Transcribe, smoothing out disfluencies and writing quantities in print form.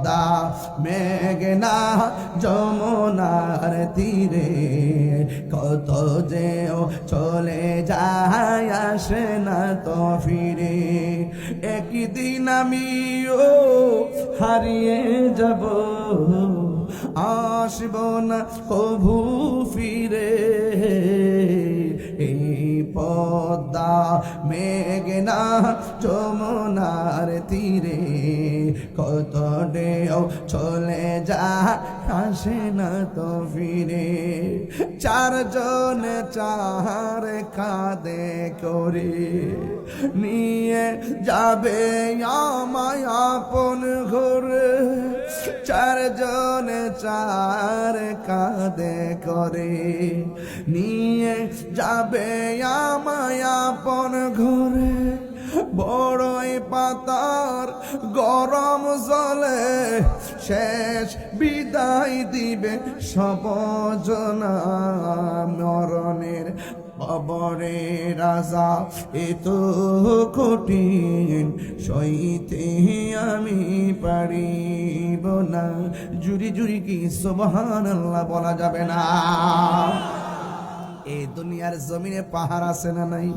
পদ্মা মেঘনা যমুনার তীরে কত যেও চলে যায় আসে না তো ফিরে একদিন আমিও হারিয়ে যাব আসব না কভু ফিরে এই পদ্মা মেঘনা যমুনার তীরে কত ঢেউ চলে যায় আসে না তো ফিরে চারজন চার কাঁধে করে নিয়ে যাবে আমায় আপন ঘরে চারজন চার কাঁধে করে নিয়ে যাবে আমায় আপন ঘরে বড়ই পাতার গরম জলে শেষ বিদায় দিবে সব জনা মরণের কবরে রাজা এত কঠিন সইতে আমি পারিব না জুরি জুরি কি সুবহানাল্লাহ বলা যাবে না এই দুনিয়ার জমিনে পাহাড় আছে না নাই